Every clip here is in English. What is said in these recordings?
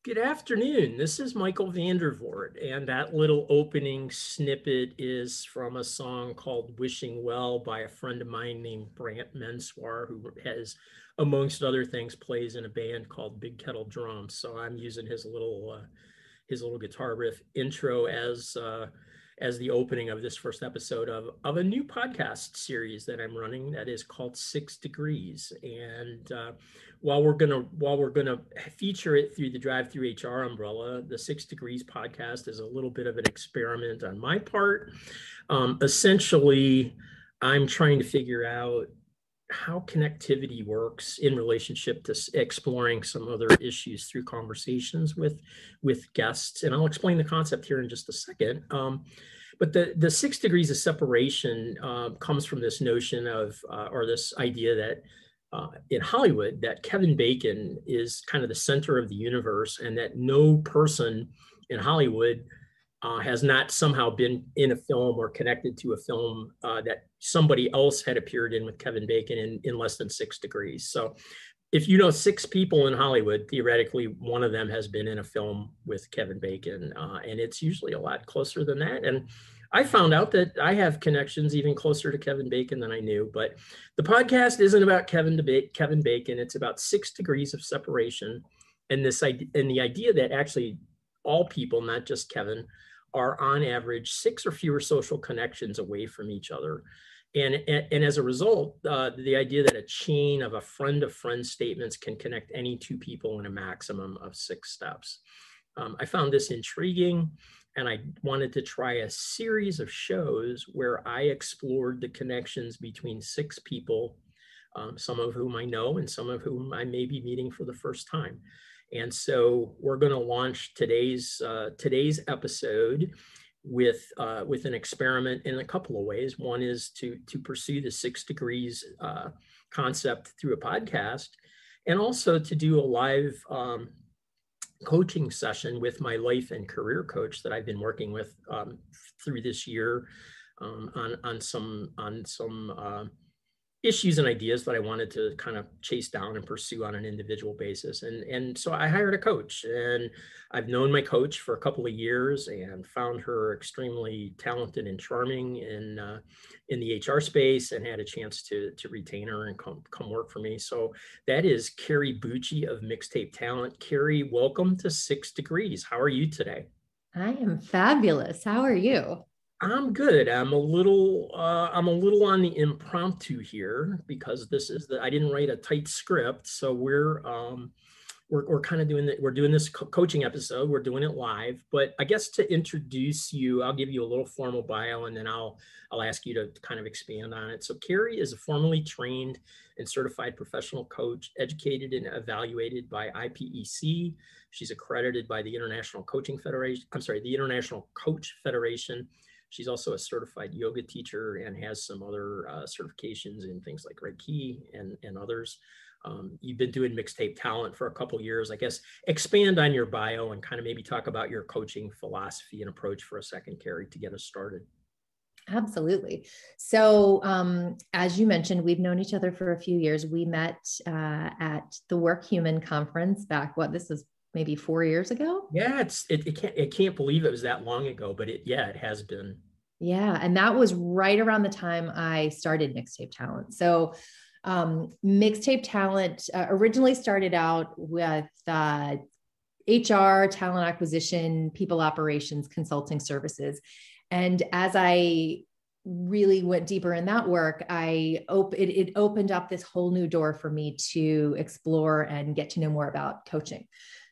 Good afternoon. This is Michael Vandervoort, and that little opening snippet is from a song called Wishing Well by a friend of mine named Brant Menswar, who has, amongst other things, plays in a band called Big Kettle Drums. So I'm using his little guitar riff intro as the opening of this first episode of a new podcast series that I'm running that is called 6 Degrees. And while we're gonna feature it through the Drive Through HR umbrella, the 6 Degrees podcast is a little bit of an experiment on my part. Essentially, I'm trying to figure out how connectivity works in relationship to exploring some other issues through conversations with guests. And I'll explain the concept here in just a second. But the 6 degrees of separation comes from this notion of, or this idea that in Hollywood, that Kevin Bacon is kind of the center of the universe, and that no person in Hollywood has not somehow been in a film or connected to a film that somebody else had appeared in with Kevin Bacon in less than 6 degrees. So if you know 6 people in Hollywood, theoretically, one of them has been in a film with Kevin Bacon, and it's usually a lot closer than that. And I found out that I have connections even closer to Kevin Bacon than I knew. But the podcast isn't about Kevin Bacon. It's about 6 degrees of separation, and the idea that actually all people, not just Kevin, are on average 6 or fewer social connections away from each other. And as a result, the idea that a chain of a friend-of-friend statements can connect any 2 people in a maximum of 6 steps. I found this intriguing, and I wanted to try a series of shows where I explored the connections between 6 people, some of whom I know and some of whom I may be meeting for the first time. And so we're going to launch today's episode with an experiment in a couple of ways. One is to pursue the 6 degrees concept through a podcast, and also to do a live coaching session with my life and career coach that I've been working with through this year on some issues and ideas that I wanted to kind of chase down and pursue on an individual basis. And so I hired a coach, and I've known my coach for a couple of years and found her extremely talented and charming in the HR space, and had a chance to retain her and come work for me. So that is Carrie Bucci of Mixtape Talent. Carrie, welcome to 6 Degrees. How are you today? I am fabulous. How are you? I'm good. I'm a little on the impromptu here because I didn't write a tight script. So we're kind of doing that. We're doing this coaching episode. We're doing it live, but I guess to introduce you, I'll give you a little formal bio, and then I'll ask you to kind of expand on it. So Carrie is a formally trained and certified professional coach, educated and evaluated by IPEC. She's accredited by the International Coach Federation. She's also a certified yoga teacher and has some other certifications in things like Reiki and others. You've been doing Mixtape Talent for a couple of years. I guess expand on your bio and kind of maybe talk about your coaching philosophy and approach for a second, Carrie, to get us started. Absolutely. So as you mentioned, we've known each other for a few years. We met at the Work Human conference back, this is maybe 4 years ago. Yeah, I can't believe it was that long ago, but it has been. Yeah. And that was right around the time I started Mixtape Talent. So Mixtape Talent originally started out with HR, talent acquisition, people operations, consulting services. And as I really went deeper in that work, it opened up this whole new door for me to explore and get to know more about coaching.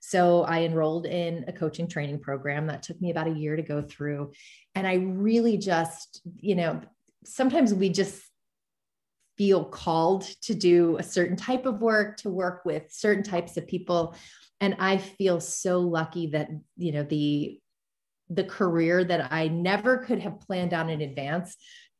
So I enrolled in a coaching training program that took me about a year to go through. And I really just, sometimes we just feel called to do a certain type of work, to work with certain types of people. And I feel so lucky that, the career that I never could have planned out in advance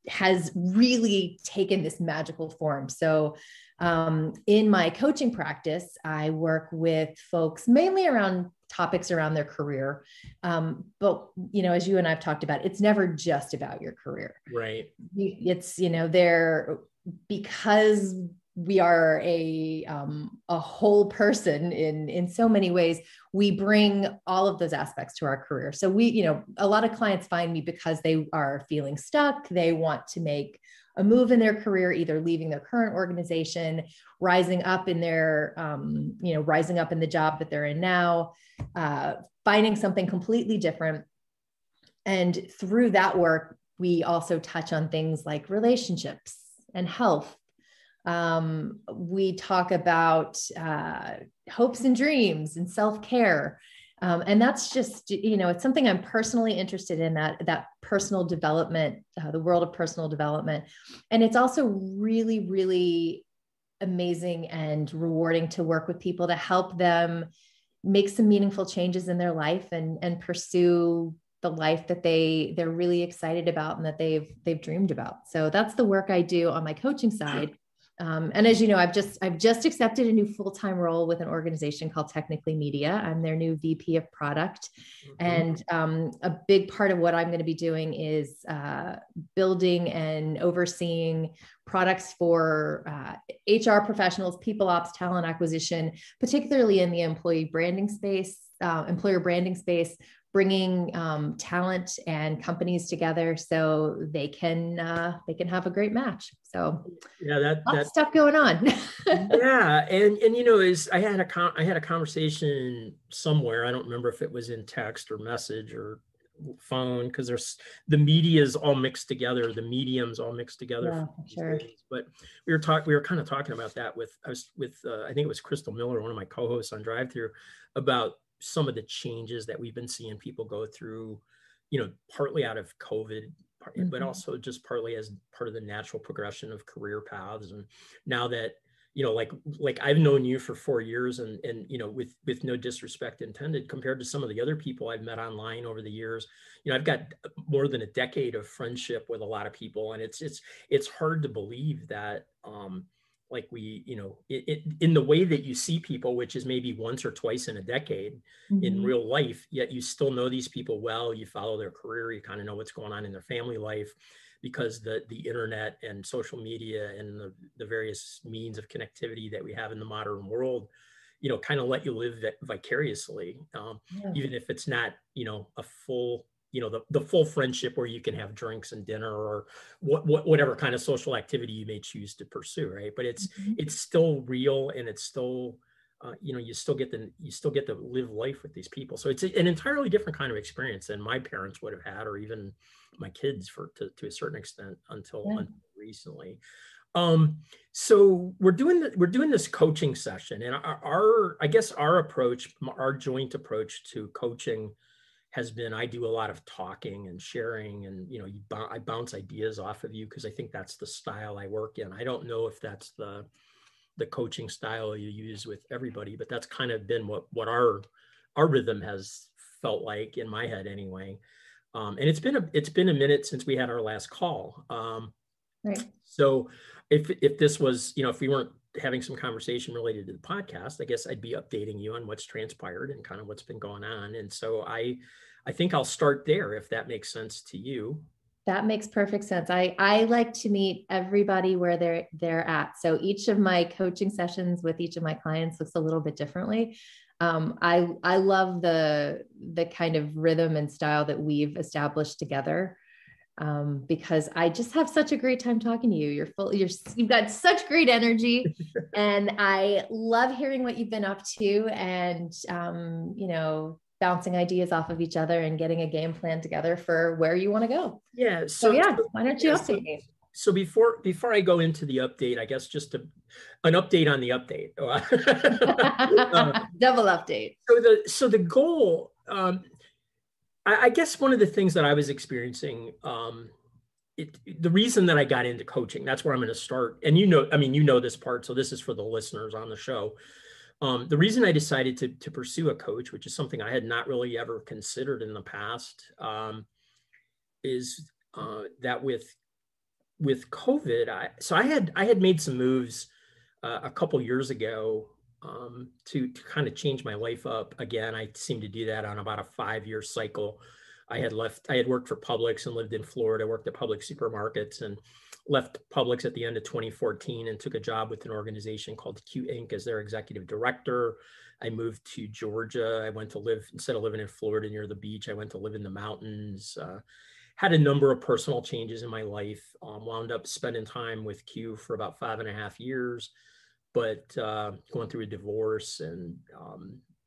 has really taken this magical form. So in my coaching practice, I work with folks mainly around topics around their career. But, as you and I've talked about, it's never just about your career. Right. It's, because we are a whole person in so many ways, we bring all of those aspects to our career. So a lot of clients find me because they are feeling stuck. They want to make a move in their career, either leaving their current organization, rising up in rising up in the job that they're in now, finding something completely different. And through that work, we also touch on things like relationships and health. We talk about hopes and dreams and self-care. And that's just, it's something I'm personally interested in, that personal development, the world of personal development. And it's also really, really amazing and rewarding to work with people to help them make some meaningful changes in their life and pursue the life that they're really excited about and that they've dreamed about. So that's the work I do on my coaching side. And as you know, I've just accepted a new full-time role with an organization called Technically Media. I'm their new VP of product. And a big part of what I'm going to be doing is building and overseeing products for HR professionals, people ops, talent acquisition, particularly in the employer branding space, bringing talent and companies together so they can have a great match. So yeah, that's stuff going on. Yeah, and I had a conversation somewhere. I don't remember if it was in text or message or phone, because there's the media's all mixed together, the mediums all mixed together. Yeah, sure. But we were kind of talking about that with I think it was Crystal Miller, one of my co-hosts on Drive Through, about some of the changes that we've been seeing people go through, partly out of COVID, but also just partly as part of the natural progression of career paths. And now that, like I've known you for 4 years and with no disrespect intended, compared to some of the other people I've met online over the years, I've got more than a decade of friendship with a lot of people. And it's hard to believe that, like in the way that you see people, which is maybe once or twice in a decade in real life, yet you still know these people well, you follow their career, you kind of know what's going on in their family life, because the internet and social media and the various means of connectivity that we have in the modern world, kind of let you live vicariously, even if it's not, a full, the full friendship where you can have drinks and dinner or whatever kind of social activity you may choose to pursue, right? But it's still real, and it's still, you still get to live life with these people. So it's an entirely different kind of experience than my parents would have had, or even my kids to a certain extent until recently. So we're doing this coaching session, and I guess our approach, our joint approach to coaching has been, I do a lot of talking and sharing, and I bounce ideas off of you because I think that's the style I work in. I don't know if that's the coaching style you use with everybody, but that's kind of been what our rhythm has felt like in my head anyway. And it's been a minute since we had our last call. Right. So if this was, if we weren't having some conversation related to the podcast, I guess I'd be updating you on what's transpired and kind of what's been going on. And so I think I'll start there, if that makes sense to you. That makes perfect sense. I like to meet everybody where they're at. So each of my coaching sessions with each of my clients looks a little bit differently. I love the kind of rhythm and style that we've established together, because I just have such a great time talking to you. You've got such great energy, and I love hearing what you've been up to, and bouncing ideas off of each other and getting a game plan together for where you want to go. Yeah. So why don't you update me? So before I go into the update, I guess just an update on the update. Double update. So the goal, I guess one of the things that I was experiencing, the reason that I got into coaching, that's where I'm going to start. And this part, so this is for the listeners on the show. The reason I decided to pursue a coach, which is something I had not really ever considered in the past, is that with COVID, I had made some moves a couple years ago to kind of change my life up again. I seemed to do that on about a 5-year cycle. I had worked for Publix and lived in Florida, worked at Publix supermarkets, and left Publix at the end of 2014 and took a job with an organization called Q Inc. as their executive director. I moved to Georgia. I went to live, instead of living in Florida near the beach, I went to live in the mountains. Had a number of personal changes in my life. Wound up spending time with Q for about 5.5 years, but going through a divorce and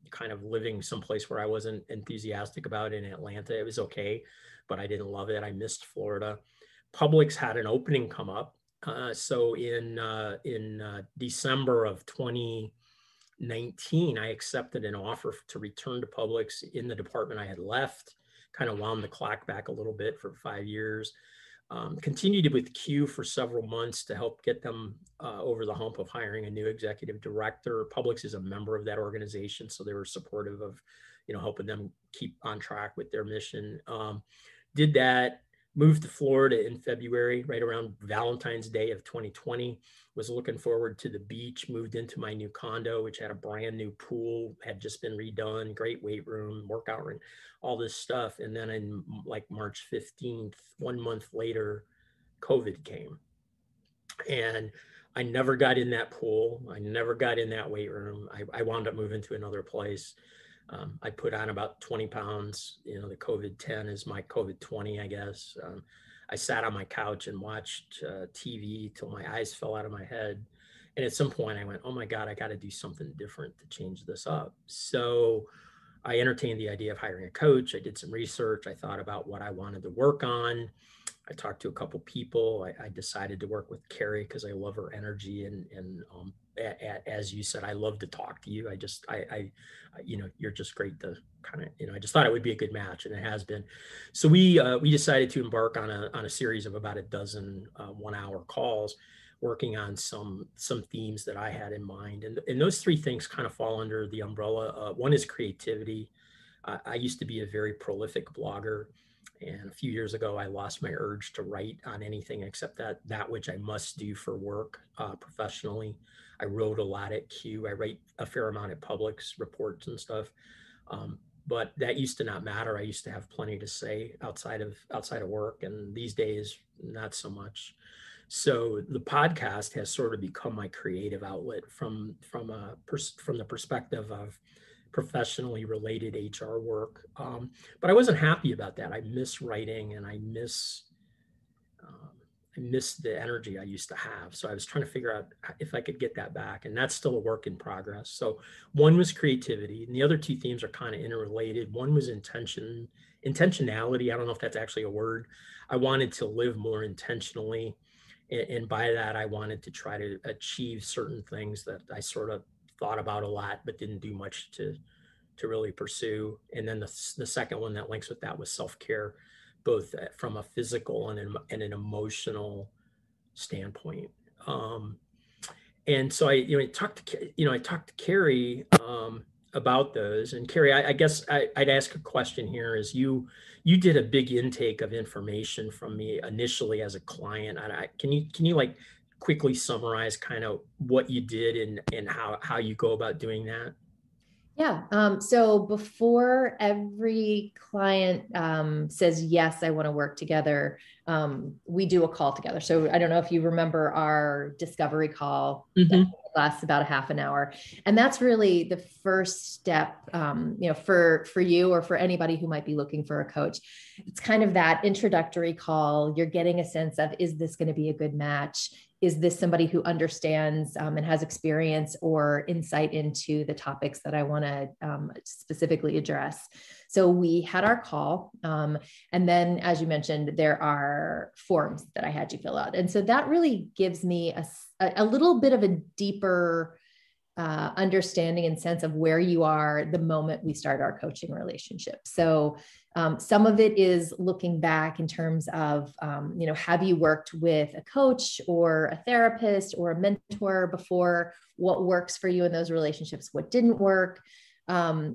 kind of living someplace where I wasn't enthusiastic about in Atlanta. It was okay, but I didn't love it. I missed Florida. Publix had an opening come up. So in December of 2019, I accepted an offer to return to Publix in the department I had left, kind of wound the clock back a little bit for 5 years. Continued with Q for several months to help get them over the hump of hiring a new executive director. Publix is a member of that organization, so they were supportive of, helping them keep on track with their mission. Did that, moved to Florida in February, right around Valentine's Day of 2020. Was looking forward to the beach, moved into my new condo, which had a brand new pool, had just been redone, great weight room, workout room, all this stuff. And then in like March 15th, 1 month later, COVID came. And I never got in that pool. I never got in that weight room. I wound up moving to another place. I put on about 20 pounds. The COVID 10 is my COVID 20, I guess. I sat on my couch and watched TV till my eyes fell out of my head. And at some point I went, oh my God, I got to do something different to change this up. So I entertained the idea of hiring a coach. I did some research. I thought about what I wanted to work on. I talked to a couple people. I decided to work with Carrie because I love her energy. And as you said, I love to talk to you. You're just great to kind of, I just thought it would be a good match, and it has been. So we decided to embark on a series of about a dozen 1-hour calls, working on some themes that I had in mind. And those 3 things kind of fall under the umbrella. One is creativity. I used to be a very prolific blogger. And a few years ago, I lost my urge to write on anything except that which I must do for work professionally. I wrote a lot at Q. I write a fair amount at Publix reports and stuff. But that used to not matter. I used to have plenty to say outside of work. And these days, not so much. So the podcast has sort of become my creative outlet from the perspective of professionally related HR work. But I wasn't happy about that. I miss writing, and I miss the energy I used to have. So I was trying to figure out if I could get that back, and that's still a work in progress. So one was creativity, and the other 2 themes are kind of interrelated. One was intentionality. I don't know if that's actually a word. I wanted to live more intentionally. And by that, I wanted to try to achieve certain things that I sort of thought about a lot, but didn't do much to really pursue. And then the second one that links with that was self-care, both from a physical and an emotional standpoint. And so I talked to Carrie about those. And Carrie, I guess I'd ask a question here. Is you did a big intake of information from me initially as a client. Can you like quickly summarize kind of what you did and how you go about doing that? Yeah. So before every client says, yes, I want to work together, we do a call together. So I don't know if you remember our discovery call. Mm-hmm. That lasts about a half an hour. And that's really the first step, for you or for anybody who might be looking for a coach. It's kind of that introductory call. You're getting a sense of, is this going to be a good match? Is this somebody who understands and has experience or insight into the topics that I want to specifically address? So we had our call. And then, as you mentioned, there are forms that I had you fill out. And so that really gives me a little bit of a deeper understanding and sense of where you are the moment we start our coaching relationship. So some of it is looking back in terms of, have you worked with a coach or a therapist or a mentor before? What works for you in those relationships? What didn't work? Do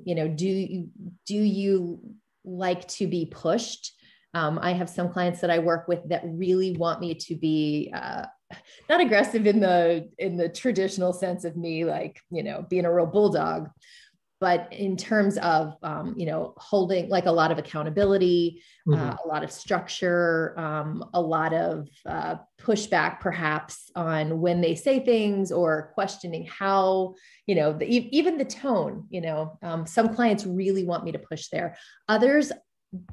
you like to be pushed? I have some clients that I work with that really want me to be not aggressive in the traditional sense of me, like, being a real bulldog, but in terms of, holding like a lot of accountability, a lot of structure, a lot of pushback perhaps on when they say things, or questioning how, even the tone, some clients really want me to push there. Others,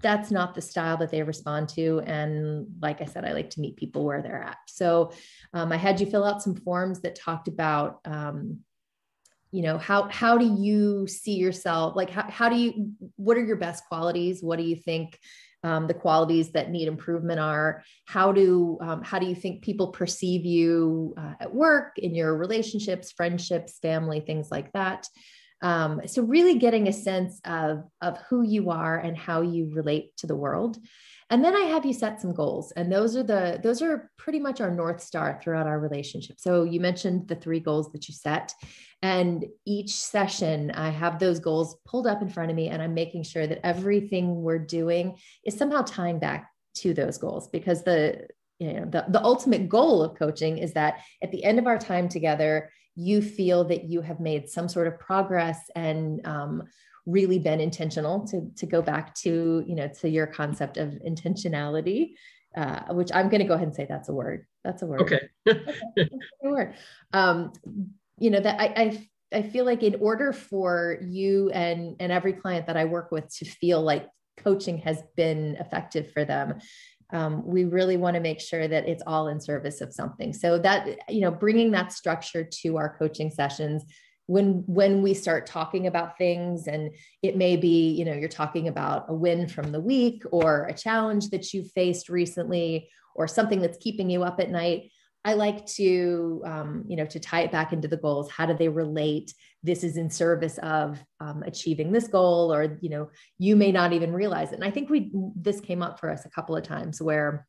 that's not the style that they respond to. And like I said, I like to meet people where they're at. So I had you fill out some forms that talked about, how do you see yourself? Like, what are your best qualities? What do you think the qualities that need improvement are? How do you think people perceive you at work, in your relationships, friendships, family, things like that? So really getting a sense of who you are and how you relate to the world. And then I have you set some goals, and those are pretty much our North Star throughout our relationship. So you mentioned the 3 goals that you set, and each session I have those goals pulled up in front of me, and I'm making sure that everything we're doing is somehow tying back to those goals, because the ultimate goal of coaching is that at the end of our time together, you feel that you have made some sort of progress and really been intentional, to go back to, to your concept of intentionality, which I'm going to go ahead and say that's a word. That's a word. Okay. Okay, that's a word. That I feel like in order for you and every client that I work with to feel like coaching has been effective for them, we really want to make sure that it's all in service of something. So that, bringing that structure to our coaching sessions, when we start talking about things, and it may be, you're talking about a win from the week, or a challenge that you faced recently, or something that's keeping you up at night. I like to, to tie it back into the goals. How do they relate? This is in service of achieving this goal, or, you may not even realize it. And I think this came up for us a couple of times where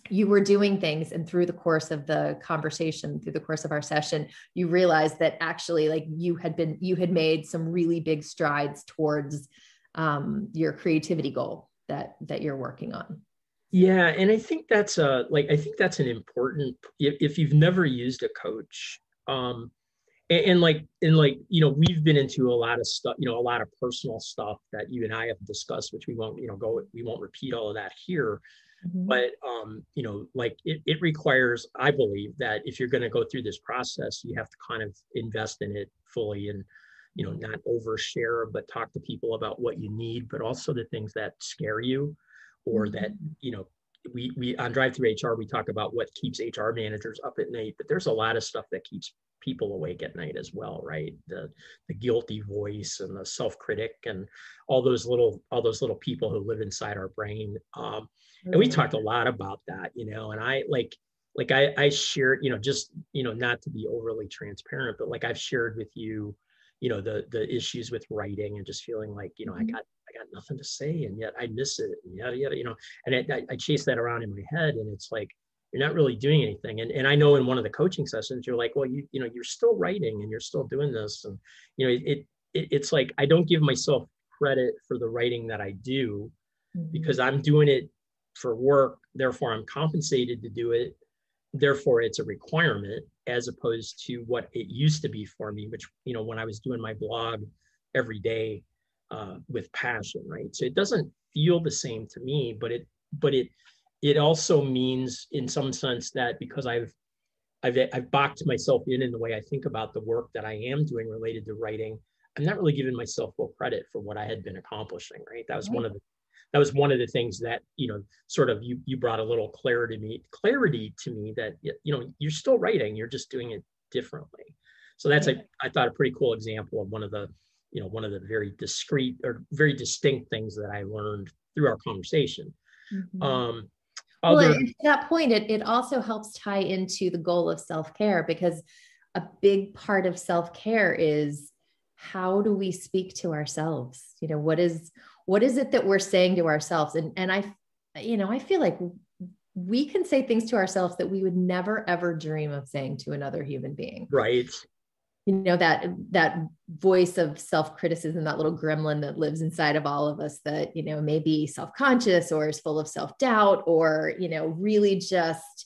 you were doing things, and through the course of the conversation, through the course of our session, you realized that actually, like, you had made some really big strides towards your creativity goal that you're working on. Yeah. And I think that's an important, if you've never used a coach, we've been into a lot of stuff, a lot of personal stuff that you and I have discussed, which we won't repeat all of that here. Mm-hmm. But, it requires, I believe, that if you're going to go through this process, you have to kind of invest in it fully, and, not overshare, but talk to people about what you need, but also the things that scare you, or that, we on Drive Through HR, we talk about what keeps HR managers up at night, but there's a lot of stuff that keeps people awake at night as well, right? The guilty voice, and the self-critic, and all those little people who live inside our brain. And we talked a lot about that, and I shared, just, not to be overly transparent, but like I've shared with you, the issues with writing, and just feeling like, I got nothing to say, and yet I miss it, and yada, yada, and I chase that around in my head, and it's like, you're not really doing anything. And I know in one of the coaching sessions, you're like, well, you're still writing, and you're still doing this. And, it's like, I don't give myself credit for the writing that I do, because I'm doing it for work. Therefore, I'm compensated to do it. Therefore, it's a requirement, as opposed to what it used to be for me, which, when I was doing my blog every day, with passion, right? So it doesn't feel the same to me, but it also means, in some sense, that because I've boxed myself in the way I think about the work that I am doing related to writing, I'm not really giving myself full credit for what I had been accomplishing, right? That was one of the things that, sort of you brought a little clarity to me that, you're still writing, you're just doing it differently. So that's I thought a pretty cool example of one of the very discrete or very distinct things that I learned through our conversation. Mm-hmm. Well, at that point, it also helps tie into the goal of self-care, because a big part of self-care is, how do we speak to ourselves? What is it that we're saying to ourselves? And I feel like we can say things to ourselves that we would never, ever dream of saying to another human being. Right. That voice of self-criticism, that little gremlin that lives inside of all of us, that, may be self-conscious, or is full of self-doubt, or, really just,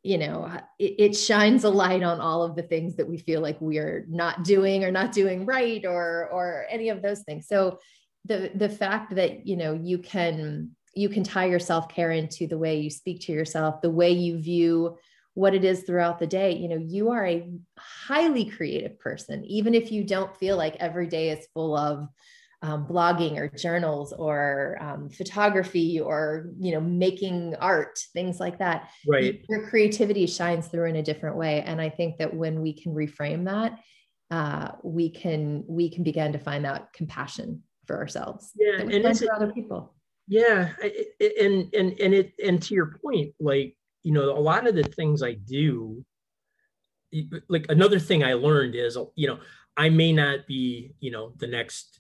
it shines a light on all of the things that we feel like we're not doing or not doing right, or any of those things. So the fact that, you can tie your self-care into the way you speak to yourself, the way you view what it is throughout the day. You are a highly creative person, even if you don't feel like every day is full of blogging or journals or photography or, making art, things like that. Right. Your creativity shines through in a different way. And I think that when we can reframe that, we can begin to find that compassion for ourselves that we find for other people. Yeah. And to your point, like, a lot of the things I do, like another thing I learned is, I may not be, the next,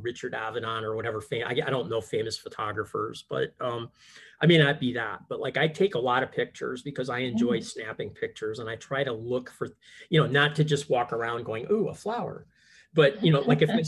Richard Avedon or whatever. I don't know famous photographers, but I may not be that. But like I take a lot of pictures because I enjoy snapping pictures, and I try to look for, not to just walk around going, "Ooh, a flower." But like if I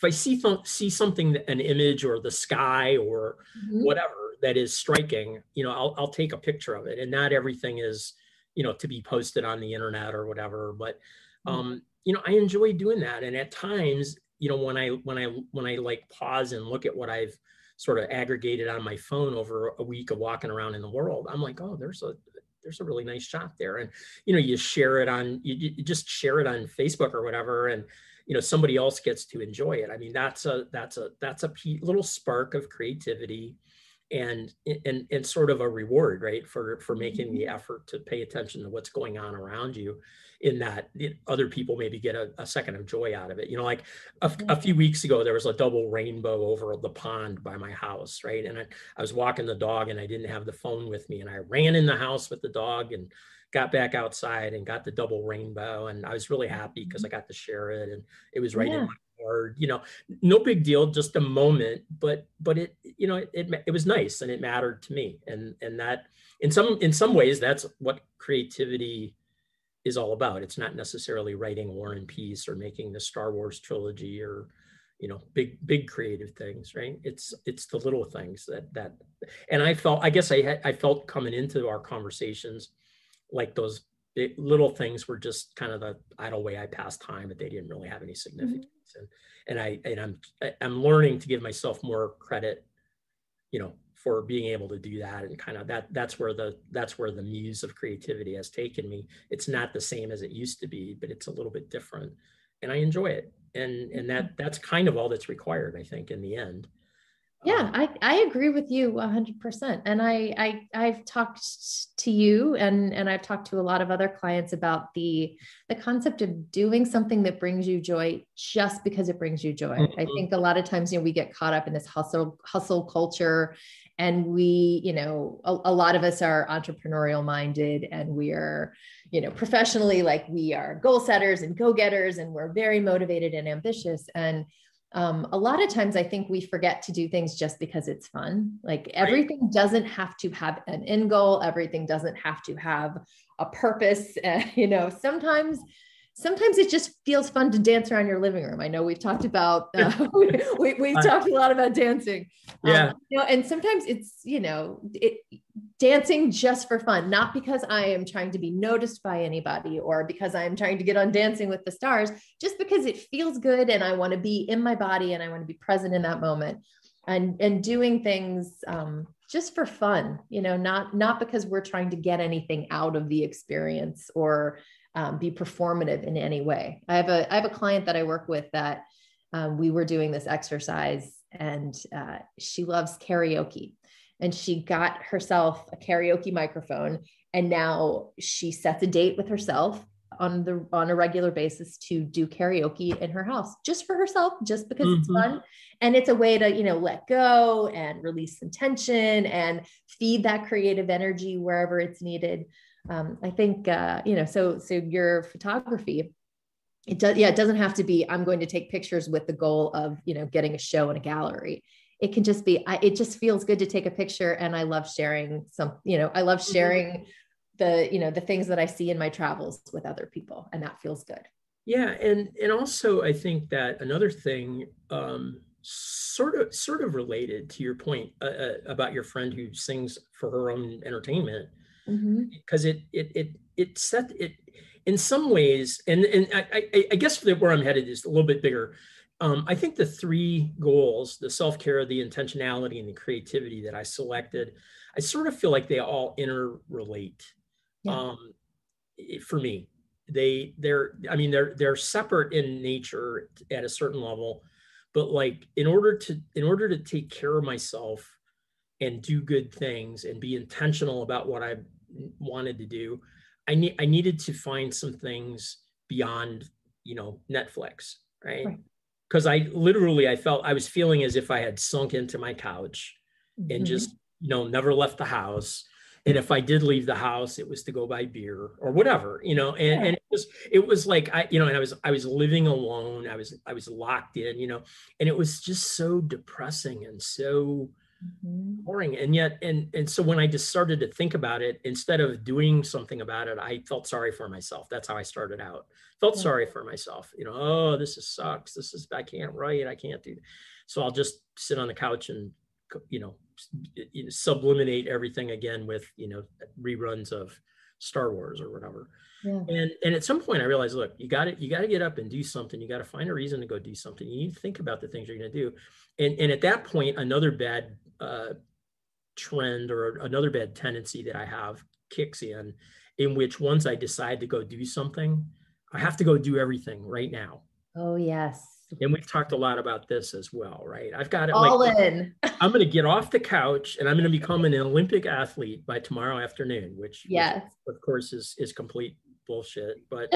see something an image or the sky or whatever that is striking, I'll take a picture of it. And not everything is, to be posted on the internet or whatever. But I enjoy doing that. And at times, when I like pause and look at what I've sort of aggregated on my phone over a week of walking around in the world, I'm like, oh, there's a really nice shot there. And, you share it you just share it on Facebook or whatever. And, somebody else gets to enjoy it. I mean, that's a little spark of creativity and sort of a reward, right, for making the effort to pay attention to what's going on around you, in that other people maybe get a second of joy out of it. Like a few weeks ago, there was a double rainbow over the pond by my house, right? And I was walking the dog and I didn't have the phone with me, and I ran in the house with the dog and got back outside and got the double rainbow. And I was really happy because I got to share it, and it was right in my card. No big deal, just a moment, but it was nice, and it mattered to me. And that in some ways, that's what creativity is all about. It's not necessarily writing War and Peace or making the Star Wars trilogy or, big creative things, right? It's the little things that, and I felt coming into our conversations, like those little things were just kind of the idle way I passed time, but they didn't really have any significance. I'm learning to give myself more credit, for being able to do that. And kind of that's where the muse of creativity has taken me. It's not the same as it used to be, but it's a little bit different, and I enjoy it. And that's kind of all that's required, I think, in the end. Yeah, I agree with you 100%. And I've talked to you and I've talked to a lot of other clients about the concept of doing something that brings you joy just because it brings you joy. I think a lot of times, we get caught up in this hustle culture, and we, a lot of us are entrepreneurial minded, and we are, professionally, like we are goal setters and go-getters, and we're very motivated and ambitious. And a lot of times I think we forget to do things just because it's fun. Like everything doesn't have to have an end goal. Everything doesn't have to have a purpose. Sometimes it just feels fun to dance around your living room. I know we've talked about, we've talked a lot about dancing. Yeah. And sometimes it's, dancing just for fun, not because I am trying to be noticed by anybody or because I'm trying to get on Dancing with the Stars, just because it feels good and I want to be in my body and I want to be present in that moment, and doing things just for fun, not because we're trying to get anything out of the experience or be performative in any way. I have a client that I work with that we were doing this exercise, and she loves karaoke. And she got herself a karaoke microphone, and now she sets a date with herself on a regular basis to do karaoke in her house, just for herself, just because it's fun. And it's a way to, let go and release some tension and feed that creative energy wherever it's needed. I think, so your photography, it doesn't have to be, I'm going to take pictures with the goal of, getting a show in a gallery. It can just be, it just feels good to take a picture. And I love sharing the things that I see in my travels with other people. And that feels good. Yeah. And also I think that another thing, sort of related to your point about your friend who sings for her own entertainment, because it set it in some ways, and I guess that where I'm headed is a little bit bigger. I think the three goals, the self-care, the intentionality, and the creativity that I selected, I sort of feel like they all interrelate. Yeah. For me, they're separate in nature at a certain level, but like in order to take care of myself and do good things and be intentional about what I wanted to do, I needed to find some things beyond, Netflix, right? Right. Because I felt I was feeling as if I had sunk into my couch and just, never left the house. And if I did leave the house, it was to go buy beer or whatever, and it was like and I was living alone. I was locked in, and it was just so depressing and so boring. And yet, and so when I just started to think about it, instead of doing something about it, I felt sorry for myself. That's how I started out. Felt sorry for myself, oh, sucks. I can't write. I can't do. So I'll just sit on the couch and, subliminate everything again with, reruns of Star Wars or whatever. Yeah. And at some point I realized, look, you got to get up and do something. You got to find a reason to go do something. You need to think about the things you're going to do. And at that point, another bad trend or another bad tendency that I have kicks in which once I decide to go do something, I have to go do everything right now. Oh, yes. And we've talked a lot about this as well, right? I've got it all in. I'm going to get off the couch and I'm going to become an Olympic athlete by tomorrow afternoon, which of course is complete bullshit, but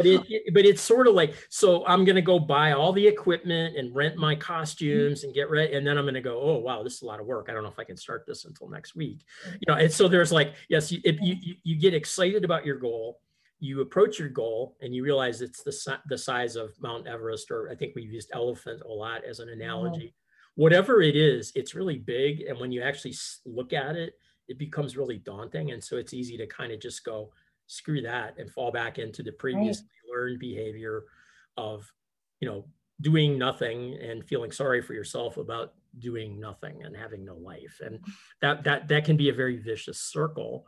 it's sort of like, so I'm going to go buy all the equipment and rent my costumes and get ready, and then I'm going to go, oh wow, this is a lot of work. I don't know if I can start this until next week, and so there's like, yes, if you get excited about your goal, you approach your goal and you realize it's the size of Mount Everest, or I think we've used elephant a lot as an analogy. Whatever it is, it's really big, and when you actually look at it, it becomes really daunting, and so it's easy to kind of just go, screw that, and fall back into the previously learned behavior of, doing nothing and feeling sorry for yourself about doing nothing and having no life. And that can be a very vicious circle.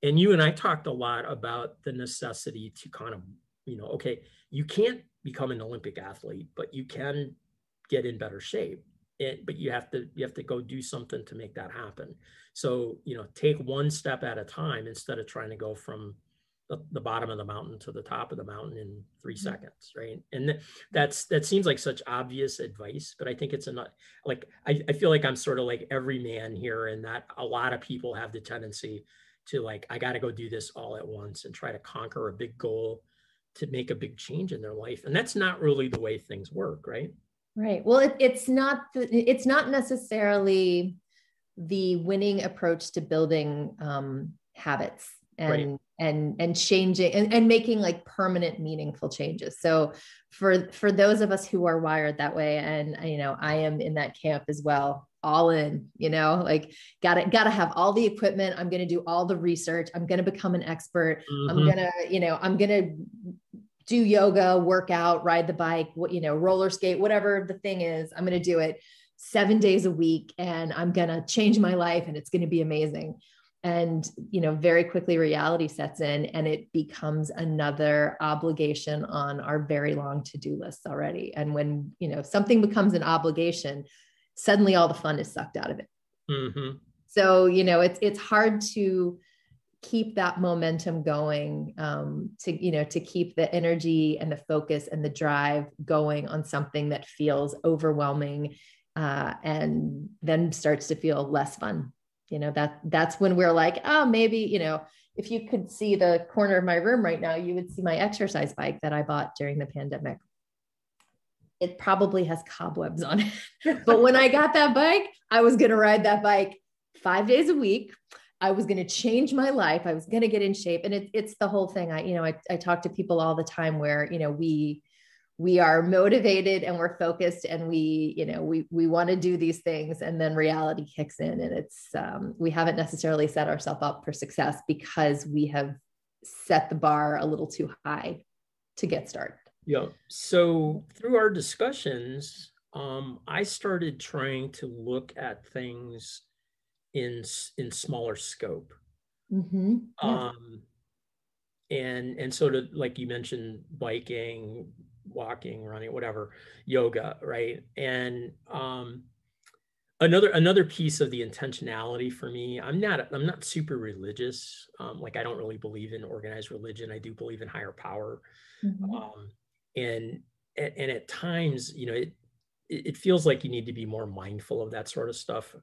And you and I talked a lot about the necessity to kind of, okay, you can't become an Olympic athlete, but you can get in better shape. But you have to go do something to make that happen. So, take one step at a time instead of trying to go from the bottom of the mountain to the top of the mountain in 3 seconds, right? And that seems like such obvious advice, but I think it's like I feel like I'm sort of like every man here, and that a lot of people have the tendency to like, I got to go do this all at once and try to conquer a big goal to make a big change in their life, and that's not really the way things work, right? Right. Well, it's not necessarily the winning approach to building habits and changing and making like permanent, meaningful changes. So for those of us who are wired that way, and I am in that camp as well, all in, like gotta have all the equipment. I'm going to do all the research. I'm going to become an expert. I'm going to do yoga, work out, ride the bike, roller skate, whatever the thing is, I'm going to do it 7 days a week, and I'm going to change my life, and it's going to be amazing. And, very quickly reality sets in, and it becomes another obligation on our very long to-do lists already. And when, something becomes an obligation, suddenly all the fun is sucked out of it. Mm-hmm. So, it's hard to keep that momentum going, to keep the energy and the focus and the drive going on something that feels overwhelming, and then starts to feel less fun. That's when we're like, oh, maybe, if you could see the corner of my room right now, you would see my exercise bike that I bought during the pandemic. It probably has cobwebs on it, but when I got that bike, I was going to ride that bike 5 days a week. I was going to change my life. I was going to get in shape. And it's the whole thing. I talk to people all the time where, we are motivated and we're focused, and we want to do these things. And then reality kicks in, and it's, we haven't necessarily set ourselves up for success because we have set the bar a little too high to get started. Yeah. So through our discussions, I started trying to look at things in smaller scope. Yeah. And sort of like you mentioned, biking, walking, running, whatever, yoga, right? And another piece of the intentionality for me, I'm not super religious. Like I don't really believe in organized religion. I do believe in higher power. Um, and and at times, it feels like you need to be more mindful of that sort of stuff.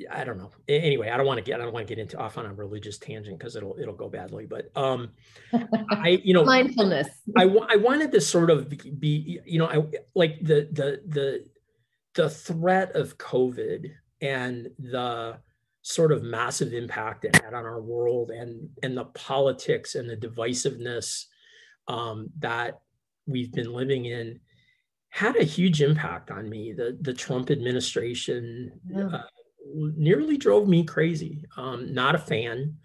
I don't know. Anyway, I don't want to get into off on a religious tangent because it'll go badly. But I Mindfulness. I wanted to sort of be I like the threat of COVID and the sort of massive impact it had on our world, and the politics and the divisiveness that we've been living in had a huge impact on me. The Trump administration nearly drove me crazy. Not a fan.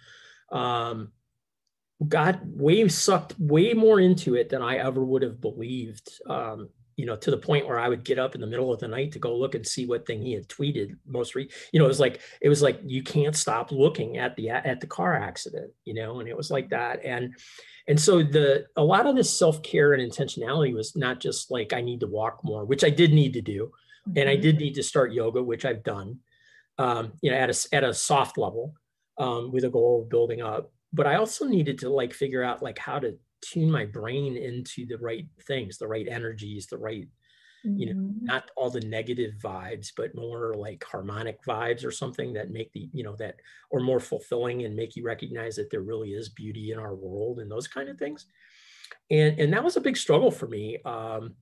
Got sucked way more into it than I ever would have believed. To the point where I would get up in the middle of the night to go look and see what thing he had tweeted it was like you can't stop looking at the car accident, and it was like that. And so a lot of this self-care and intentionality was not just like I need to walk more, which I did need to do. And I did need to start yoga, which I've done, at a soft level, with a goal of building up. But I also needed to like figure out like how to tune my brain into the right things, the right energies, the right, not all the negative vibes, but more like harmonic vibes or something that make that or more fulfilling and make you recognize that there really is beauty in our world and those kind of things. And that was a big struggle for me. And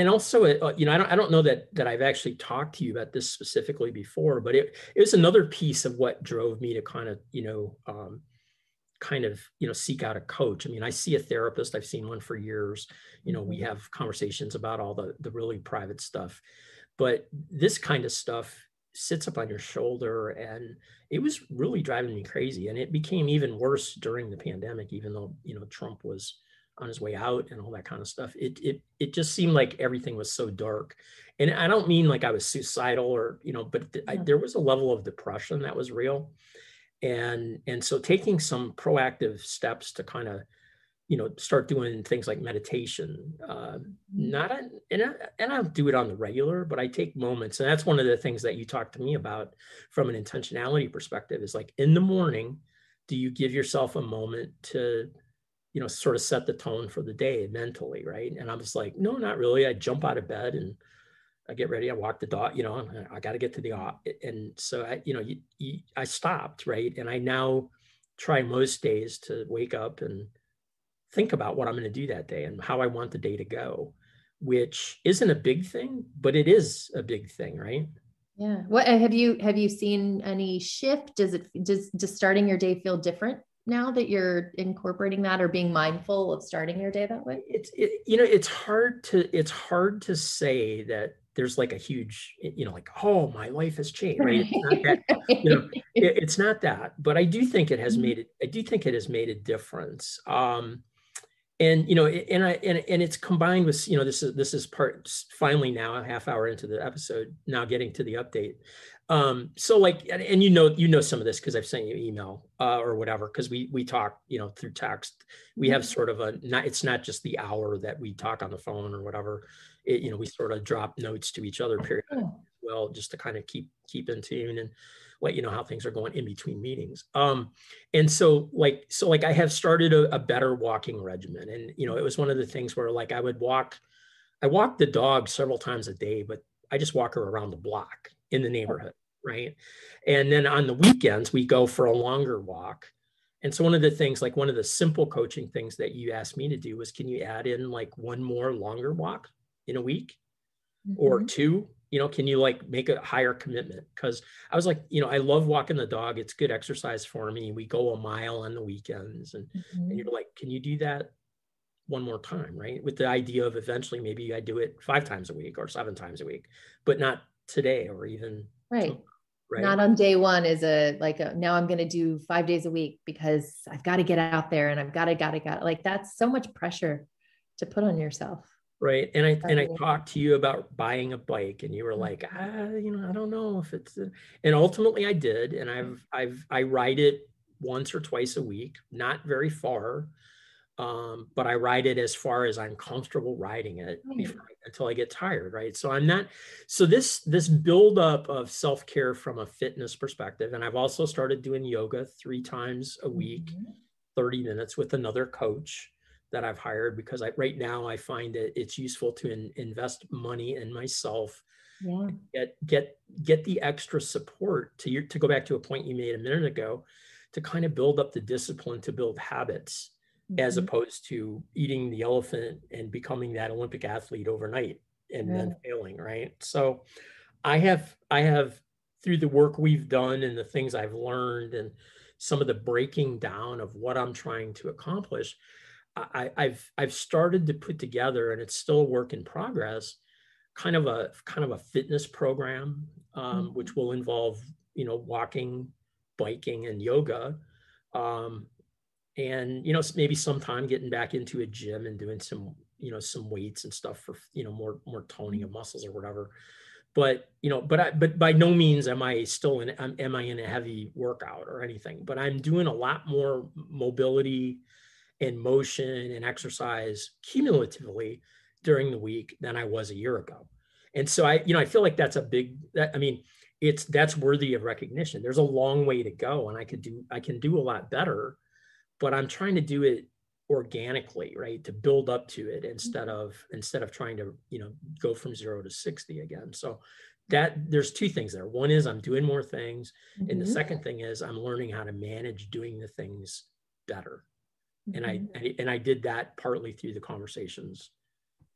also, I don't know that I've actually talked to you about this specifically before, but it was another piece of what drove me to kind of seek out a coach. I mean, I see a therapist. I've seen one for years. We have conversations about all the really private stuff, but this kind of stuff sits up on your shoulder, and it was really driving me crazy. And it became even worse during the pandemic, even though Trump was on his way out and all that kind of stuff. It just seemed like everything was so dark. And I don't mean like I was suicidal or but there was a level of depression that was real. And so taking some proactive steps to kind of start doing things like meditation, and I don't do it on the regular, but I take moments. And that's one of the things that you talked to me about from an intentionality perspective, is like in the morning, do you give yourself a moment to sort of set the tone for the day mentally, right? And I was like, no, not really. I jump out of bed and I get ready. I walk the dog. I got to get to the and so I stopped, right? And I now try most days to wake up and think about what I'm going to do that day and how I want the day to go, which isn't a big thing, but it is a big thing, right? Yeah. What have you seen any shift? Does starting your day feel different now that you're incorporating that or being mindful of starting your day that way? It's hard to say that there's like a huge, like, oh, my life has changed, right? It's not that, it's not that, but I do think it has made a difference. And it's combined with this is part finally now a half hour into the episode, now getting to the update. So like, and some of this because I've sent you email or whatever, because we talk through text. We have sort of it's not just the hour that we talk on the phone or whatever. We sort of drop notes to each other periodically as well, just to kind of keep in tune and let you know how things are going in between meetings. And so I have started a better walking regimen. And, it was one of the things where like I walk the dog several times a day, but I just walk her around the block in the neighborhood. Right. And then on the weekends, we go for a longer walk. And so one of the simple coaching things that you asked me to do was, can you add in like one more longer walk in a week or two? Can you like make a higher commitment? Because I was like, I love walking the dog. It's good exercise for me. We go a mile on the weekends. And you're like, can you do that one more time? Right. With the idea of eventually maybe I do it 5 times a week or 7 times a week, but not today or even. Right. Not on day one now I'm going to do 5 days a week because I've got to get out there and I've got to like, that's so much pressure to put on yourself. Right. And I Right. talked to you about buying a bike and you were like, I don't know if it's and ultimately I did. And I ride it once or twice a week, not very far. But I ride it as far as I'm comfortable riding it Right. before until I get tired, right? So I'm not so this buildup of self-care from a fitness perspective, and I've also started doing yoga 3 times a week, Mhm. 30 minutes with another coach that I've hired because right now I find that it's useful to invest money in myself, Yeah. get the extra support to go back to a point you made a minute ago, to kind of build up the discipline to build habits as Mhm. opposed to eating the elephant and becoming that Olympic athlete overnight and then Right. failing, right? So I have through the work we've done and the things I've learned and some of the breaking down of what I'm trying to accomplish, I've started to put together, and it's still a work in progress, kind of a fitness program, which Mhm. will involve walking, biking, and yoga, um, and maybe sometime getting back into a gym and doing some weights and stuff for more toning of muscles or whatever. But by no means am I in a heavy workout or anything, but I'm doing a lot more mobility and motion and exercise cumulatively during the week than I was a year ago. And so I feel like I mean, that's worthy of recognition. There's a long way to go, and I can do a lot better, but I'm trying to do it organically, right? To build up to it instead of trying to, go from 0 to 60 again. So that there's two things there. One is I'm doing more things, and the Mhm. second thing is I'm learning how to manage doing the things better. And I Mhm. and I did that partly through the conversations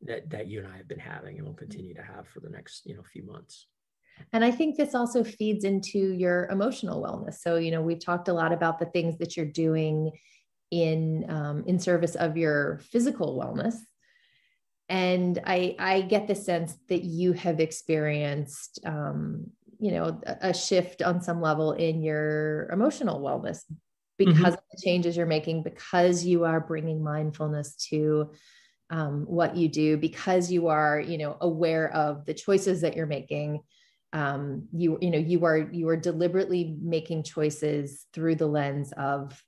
that you and I have been having and will continue to have for the next, few months. And I think this also feeds into your emotional wellness. So, we've talked a lot about the things that you're doing in service of your physical wellness. And I get the sense that you have experienced, a shift on some level in your emotional wellness Mhm. because of the changes you're making, because you are bringing mindfulness to what you do, because you are aware of the choices that you're making. You are deliberately making choices through the lens of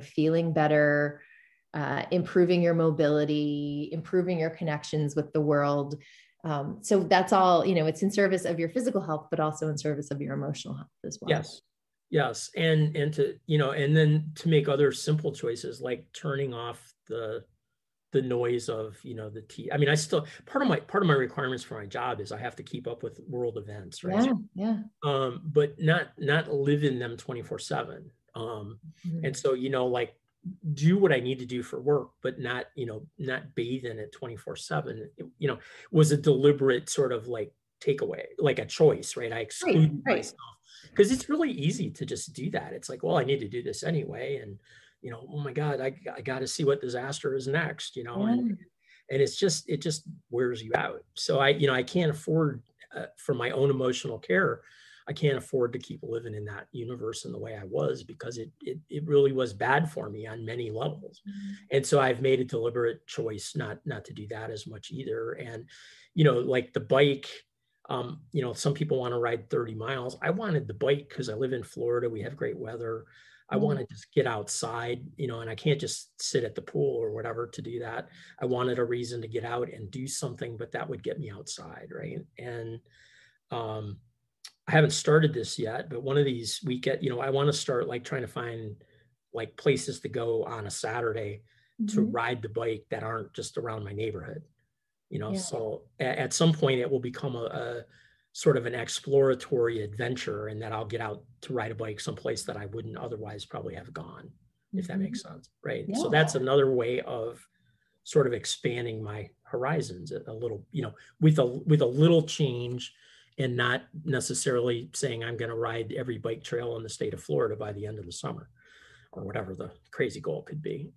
feeling better, improving your mobility, improving your connections with the world. So that's all, it's in service of your physical health, but also in service of your emotional health as well. Yes. Yes. And then to make other simple choices like turning off the noise of, the T. I mean, I still part of my requirements for my job is I have to keep up with world events, right? Yeah, yeah. But not live in them 24/7. And Mhm. so, like do what I need to do for work, but not bathe in it 24/7. Was a deliberate sort of like takeaway, like a choice, right? I Right, excluded right. myself because it's really easy to just do that. It's like, well, I need to do this anyway. And, oh my God, I got to see what disaster is next, Yeah. and it just wears you out. So I can't afford for my own emotional care. I can't afford to keep living in that universe in the way I was because it really was bad for me on many levels. And so I've made a deliberate choice not to do that as much either. And, like the bike, some people want to ride 30 miles. I wanted the bike because I live in Florida. We have great weather. I Yeah. want to just get outside, and I can't just sit at the pool or whatever to do that. I wanted a reason to get out and do something, but that would get me outside, right? And um, I haven't started this yet, but one of these weekend, I want to start like trying to find like places to go on a Saturday to Mhm. ride the bike that aren't just around my neighborhood. Yeah. So at some point it will become a sort of an exploratory adventure, and that I'll get out to ride a bike someplace that I wouldn't otherwise probably have gone, if that Mhm. makes sense, right? So Yeah. that's another way of sort of expanding my horizons a little, with a little change, and not necessarily saying I'm going to ride every bike trail in the state of Florida by the end of the summer or whatever the crazy goal could be.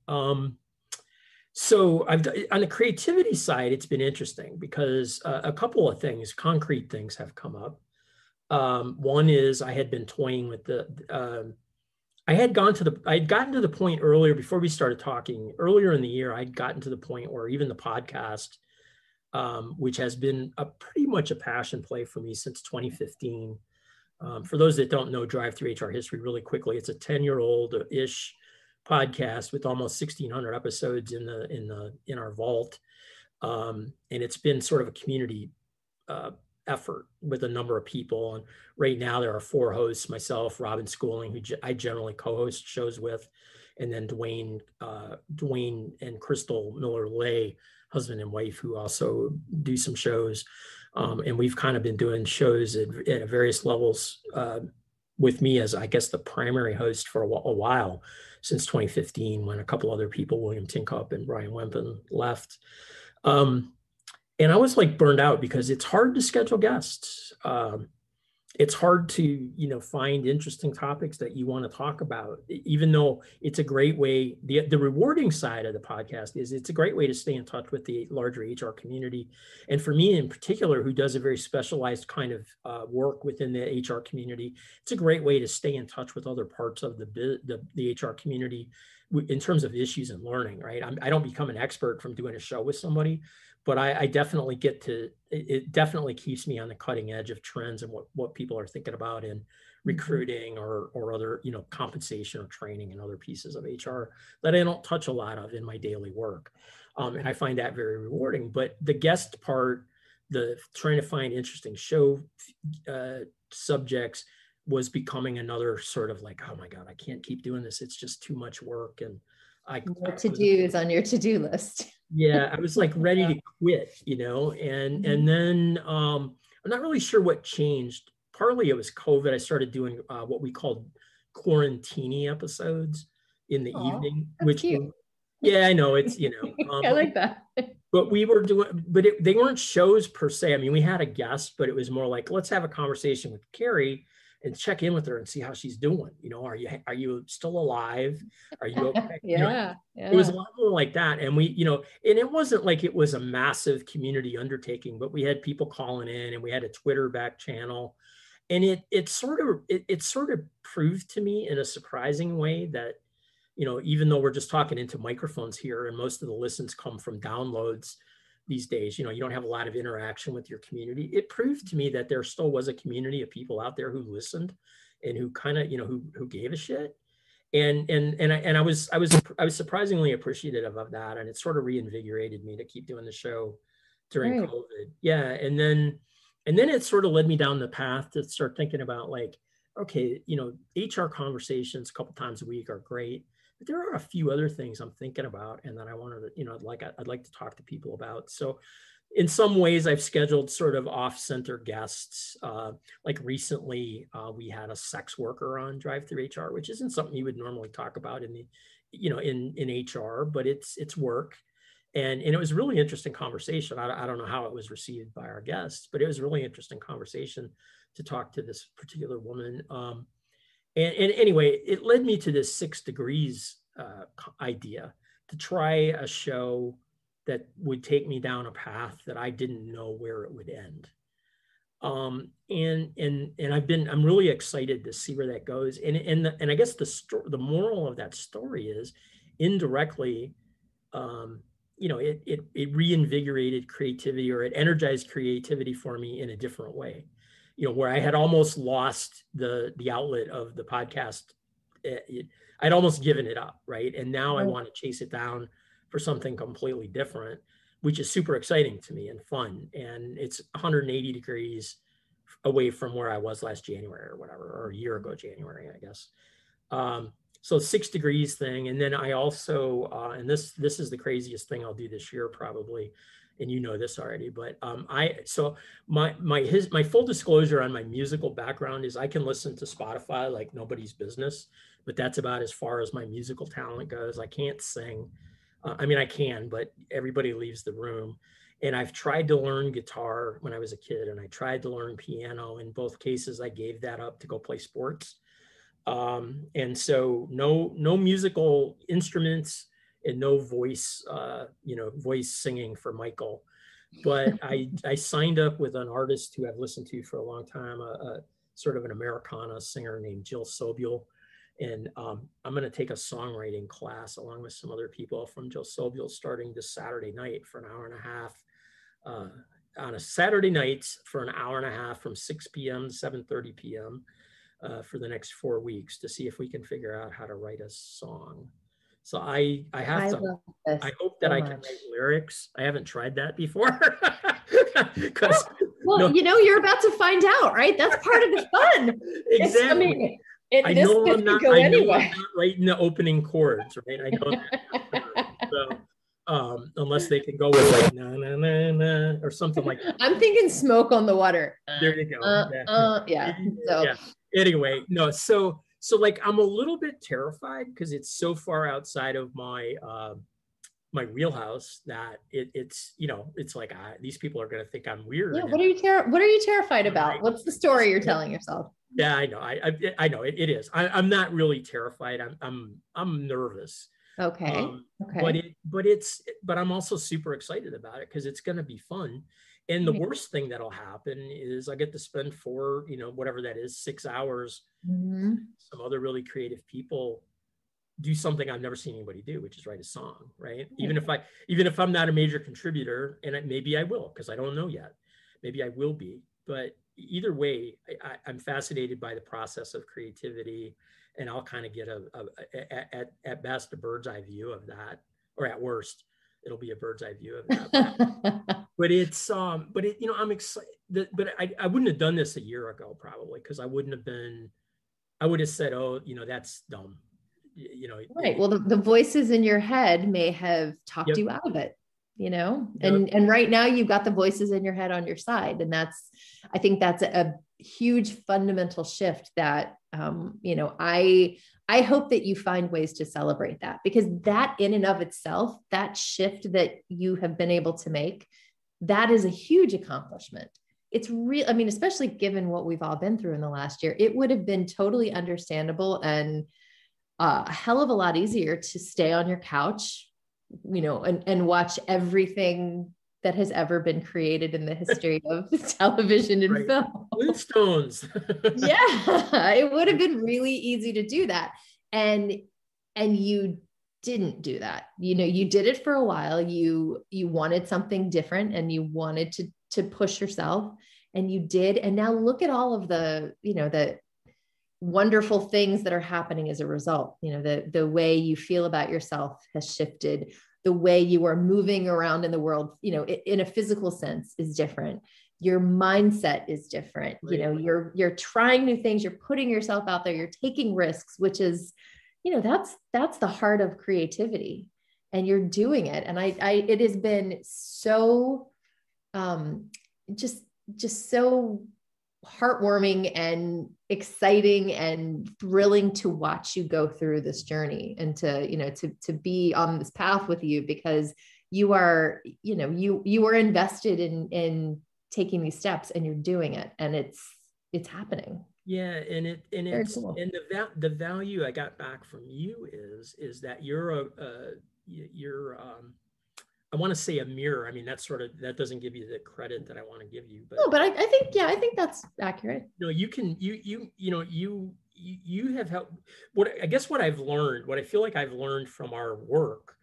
So on the creativity side, it's been interesting because a couple of things, concrete things have come up. One is I had been toying with I had gotten to the point earlier before we started talking earlier in the year. I'd gotten to the point where even the podcast which has been pretty much a passion play for me since 2015. For those that don't know Drive-Thru HR history really quickly, it's a 10-year-old-ish podcast with almost 1,600 episodes in our vault. And it's been sort of a community effort with a number of people. And right now there are 4 hosts, myself, Robin Schooling, who I generally co-host shows with, and then Dwayne and Crystal Miller-Lay, husband and wife, who also do some shows. And we've kind of been doing shows at various levels with me as, I guess, the primary host for a while, since 2015, when a couple other people, William Tincup and Brian Wempen, left. And I was like burned out because it's hard to schedule guests. It's hard to, find interesting topics that you want to talk about, even though it's a great way. The rewarding side of the podcast is it's a great way to stay in touch with the larger HR community. And for me in particular, who does a very specialized kind of work within the HR community, it's a great way to stay in touch with other parts of the HR community in terms of issues and learning, right? I don't become an expert from doing a show with somebody, but I definitely it definitely keeps me on the cutting edge of trends and what people are thinking about in recruiting or other, compensation or training and other pieces of HR that I don't touch a lot of in my daily work. And I find that very rewarding. But the guest part, the trying to find interesting show subjects, was becoming another sort of like, oh my God, I can't keep doing this. It's just too much work. And more to-dos on your to-do list. Yeah, I was like ready to quit, and then I'm not really sure what changed. Partly it was COVID. I started doing what we called quarantini episodes in the evening, which cute. Yeah, I know it's I like that. But we were doing, they weren't shows per se. I mean, we had a guest, but it was more like, let's have a conversation with Carrie and check in with her and see how she's doing. Are you still alive? Are you okay? Yeah. It was a lot more like that. And we, and it wasn't like it was a massive community undertaking, but we had people calling in and we had a Twitter back channel. And it sort of proved to me in a surprising way that, even though we're just talking into microphones here and most of the listens come from downloads these days, you don't have a lot of interaction with your community. It proved to me that there still was a community of people out there who listened and who kind of, who gave a shit. And I was surprisingly appreciative of that. And it sort of reinvigorated me to keep doing the show during COVID. Yeah. And then it sort of led me down the path to start thinking about like, okay, HR conversations a couple times a week are great, but there are a few other things I'm thinking about and that I wanted to, I'd like to talk to people about. So in some ways I've scheduled sort of off-center guests. Like recently we had a sex worker on Drive-Thru HR, which isn't something you would normally talk about in the, in HR, but it's work. And it was a really interesting conversation. I don't know how it was received by our guests, but it was a really interesting conversation to talk to this particular woman. And anyway, it led me to this 6 Degrees idea to try a show that would take me down a path that I didn't know where it would end. And I'm really excited to see where that goes. And I guess the moral of that story is indirectly, it reinvigorated creativity, or it energized creativity for me in a different way. Where I had almost lost the outlet of the podcast. I'd almost given it up, right? And now I want to chase it down for something completely different, which is super exciting to me and fun. And it's 180 degrees away from where I was last January or whatever, or a year ago January, I guess. So 6 Degrees thing. And then I also, and this is the craziest thing I'll do this year probably, and you know this already, but my full disclosure on my musical background is I can listen to Spotify like nobody's business, but that's about as far as my musical talent goes. I can't sing. I mean, I can, but everybody leaves the room. And I've tried to learn guitar when I was a kid, and I tried to learn piano. In both cases, I gave that up to go play sports. And so no musical instruments and no voice, voice singing for Michael. But I signed up with an artist who I've listened to for a long time, a sort of an Americana singer named Jill Sobule. And I'm going to take a songwriting class along with some other people from Jill Sobule starting this Saturday night for an hour and a half. uh, on a Saturday nights for an hour and a half from 6 p.m. to 7:30 p.m. For the next 4 weeks to see if we can figure out how to write a song. So I have I to, love this I hope that so I can much. write lyrics. I haven't tried that before. Because Well, no, you're about to find out, right? That's part of the fun. I exactly. mean, this could go I know I'm anywhere. not writing the opening chords, right? I know that for sure. So unless they can go with like na na na na or something like that. I'm thinking smoke on the water. There you go. Yeah. Yeah. So Yeah. Anyway, no, so like I'm a little bit terrified because it's so far outside of my wheelhouse that it's it's like these people are going to think I'm yeah, weird. what are you terrified And about? What's the story you're telling yourself? yeah, I know. I know it is. I'm not really terrified. I'm nervous. Okay. But Okay. but I'm also super excited about it because it's going to be fun. And the Right. worst thing that'll happen is I get to spend whatever that is, 6 hours, Mhm. some other really creative people do something I've never seen anybody do, which is write a song, right? Even if I'm not a major contributor, and maybe I will, because I don't know yet. Maybe I will be, but either way, I'm fascinated by the process of creativity, and I'll kind of get at best a bird's eye view of that, or at worst, it'll be a bird's eye view of that. But I'm excited. But I wouldn't have done this a year ago probably because I would have said, oh, that's dumb. Right. Well, the voices in your head may have talked Yep. you out of it, Yep. and right now you've got the voices in your head on your side. And I think that's a huge fundamental shift that, I hope that you find ways to celebrate that, because that in and of itself, that shift that you have been able to make, that is a huge accomplishment. It's real. I mean, especially given what we've all been through in the last year, it would have been totally understandable and a hell of a lot easier to stay on your couch, and watch everything that has ever been created in the history of television and Right. film. Flintstones. Yeah, it would have been really easy to do that. And you didn't do that. You did it for a while. You wanted something different and you wanted to push yourself, and you did. And now look at all of the wonderful things that are happening as a result. The way you feel about yourself has shifted. The way you are moving around in the world, in a physical sense, is different. Your mindset is different. Right. You're trying new things, you're putting yourself out there, you're taking risks, which is, that's the heart of creativity, and you're doing it. And it has been so just so heartwarming and exciting and thrilling to watch you go through this journey, and to be on this path with you, because you are invested in taking these steps, and you're doing it, and it's happening. Yeah, and Very it's cool. and the value I got back from you is that you're I want to say a mirror. I mean, that doesn't give you the credit that I want to give you, but No, but I think that's accurate. no, you can you have helped. What I feel like I've learned from our work,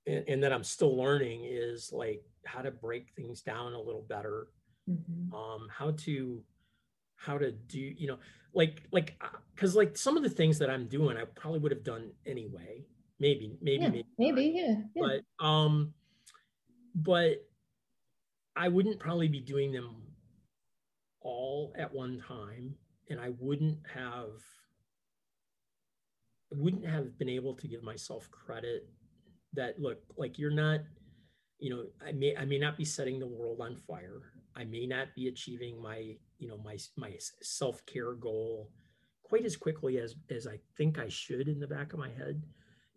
and that I'm still learning, is like how to break things down a little better. Mm-hmm. How to do, because like some of the things that I'm doing I probably would have done anyway, maybe Maybe, yeah. but I wouldn't probably be doing them all at one time, and I wouldn't have been able to give myself credit that, look, like, you're not, I may not be setting the world on fire. I may not be achieving my self-care goal quite as quickly as I think I should in the back of my head.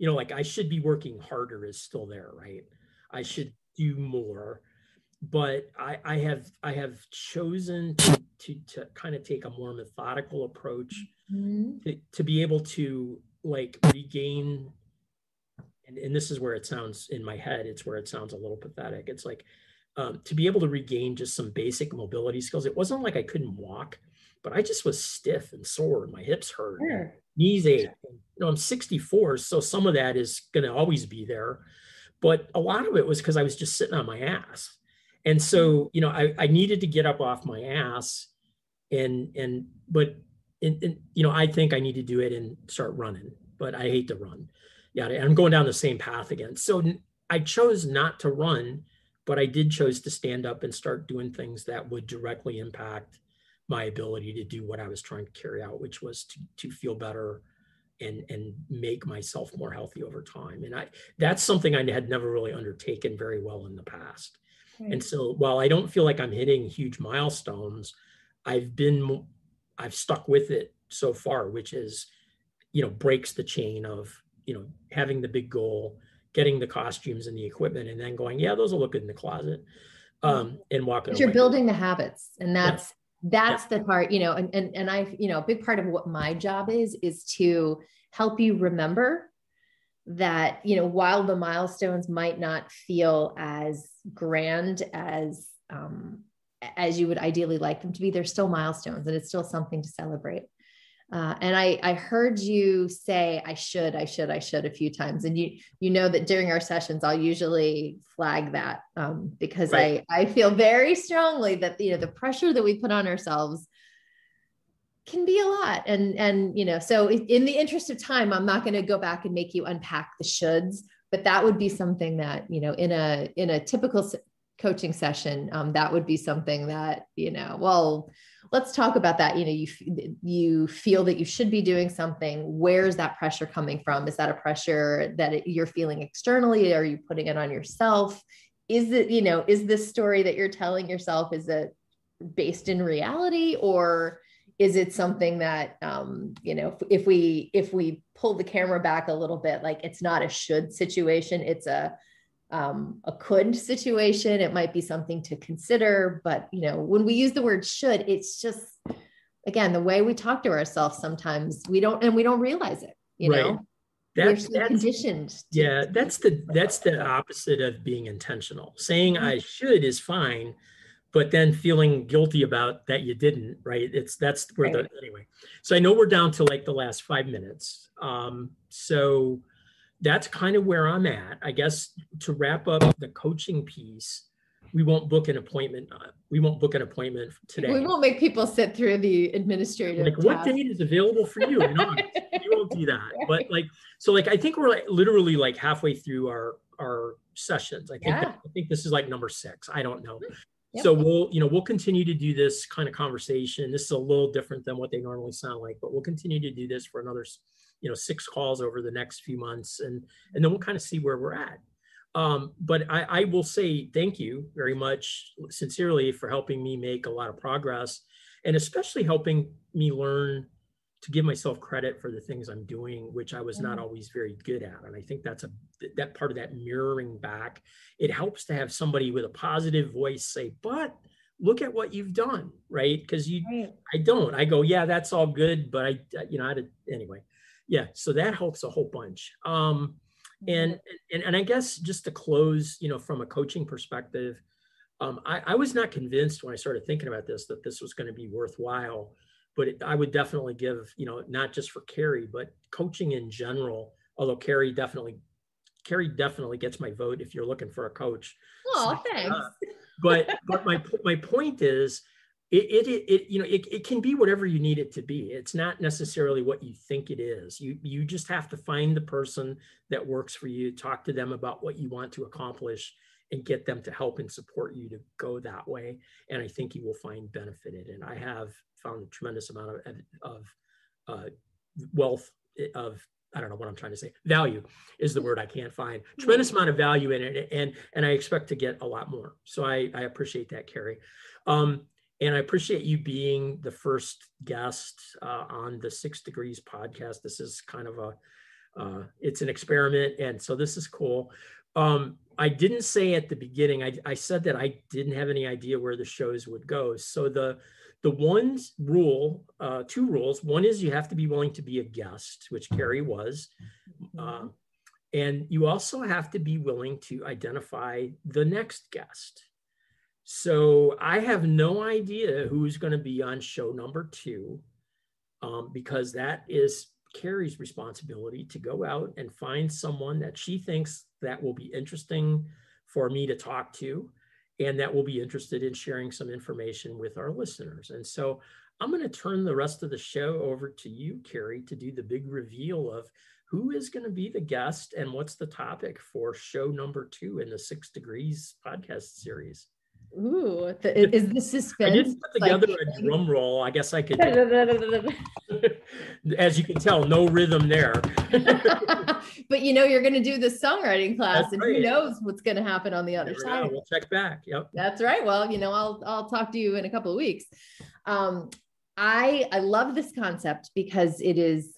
Like, I should be working harder is still there, right? I should do more, but I have chosen to kind of take a more methodical approach, Mm-hmm. to be able to, like, regain, and this is where it sounds, in my head, it's where it sounds a little pathetic. It's like, to be able to regain just some basic mobility skills. It wasn't like I couldn't walk, but I just was stiff and sore, and my hips hurt, and knees ache. I'm 64, so some of that is going to always be there, but a lot of it was because I was just sitting on my ass. And so, I needed to get up off my ass but I think I need to do it and start running, but I hate to run. Yeah. And I'm going down the same path again. So I chose not to run, but I did chose to stand up and start doing things that would directly impact my ability to do what I was trying to carry out, which was to feel better and make myself more healthy over time. And that's something I had never really undertaken very well in the past. Right. And so while I don't feel like I'm hitting huge milestones, I've stuck with it so far, which is, breaks the chain of, having the big goal, getting the costumes and the equipment, and then going, yeah, those will look good in the closet, and walking away. You're building the habits, and that's the part, and I, a big part of what my job is to help you remember that, while the milestones might not feel as grand as you would ideally like them to be, they're still milestones, and it's still something to celebrate. And I heard you say, I should a few times. And you know that during our sessions, I'll usually flag that because right. I feel very strongly that, the pressure that we put on ourselves can be a lot. And so in the interest of time, I'm not going to go back and make you unpack the shoulds, but that would be something that, in a typical coaching session, that would be something that, well, let's talk about that. You feel that you should be doing something. Where's that pressure coming from? Is that a pressure that you're feeling externally? Are you putting it on yourself? Is it, is this story that you're telling yourself, is it based in reality, or is it something that, if we pull the camera back a little bit, like it's not a should situation, it's a could situation. It might be something to consider, but when we use the word should, it's just, again, the way we talk to ourselves, sometimes we don't realize it, right. We're so conditioned. Yeah. That's the opposite of being intentional. Saying I should is fine, but then feeling guilty about that you didn't, right? That's where right. Anyway. So I know we're down to like the last 5 minutes. So that's kind of where I'm at. I guess to wrap up the coaching piece, we won't book an appointment. Today. We won't make people sit through the administrative. Like, what date is available for you? No, we won't do that. Right. But I think we're literally halfway through our sessions. I think this is number 6. I don't know. Yep. So we'll continue to do this kind of conversation. This is a little different than what they normally sound like, but we'll continue to do this for another 6 calls over the next few months, and then we'll kind of see where we're at. But I will say thank you very much, sincerely, for helping me make a lot of progress, and especially helping me learn to give myself credit for the things I'm doing, which I was not always very good at. And I think that's that part of that mirroring back. It helps to have somebody with a positive voice say, but look at what you've done, right? Because I don't. I go, yeah, that's all good, but anyway. Yeah, so that helps a whole bunch. And I guess just to close, from a coaching perspective, I was not convinced when I started thinking about this that this was going to be worthwhile, but I would definitely give, not just for Carrie, but coaching in general. Although Carrie definitely gets my vote if you're looking for a coach. Oh, thanks. But my point is, it can be whatever you need it to be. It's not necessarily what you think it is. You just have to find the person that works for you, talk to them about what you want to accomplish, and get them to help and support you to go that way. And I think you will find benefit in it. And I have found a tremendous amount of wealth of, I don't know what I'm trying to say. Value is the word I can't find. Tremendous amount of value in it. And I expect to get a lot more. So I appreciate that, Carrie. And I appreciate you being the first guest on the 6 Degrees podcast. This is kind of it's an experiment. And so this is cool. I didn't say at the beginning, I said that I didn't have any idea where the shows would go. So the rule, 2 rules. One is you have to be willing to be a guest, which Carrie was. And you also have to be willing to identify the next guest. So I have no idea who's going to be on show number 2, because that is Carrie's responsibility to go out and find someone that she thinks that will be interesting for me to talk to. and that will be interested in sharing some information with our listeners. And so I'm going to turn the rest of the show over to you, Carrie, to do the big reveal of who is going to be the guest and what's the topic for show number 2 in the 6 Degrees podcast series. Ooh, is the suspense? I didn't put together a drum roll. I guess I could. As you can tell, no rhythm there. But you're going to do the songwriting class, That's and right. Who knows what's going to happen on the other side. We'll check back. Yep. That's right. Well, I'll talk to you in a couple of weeks. I love this concept because it is.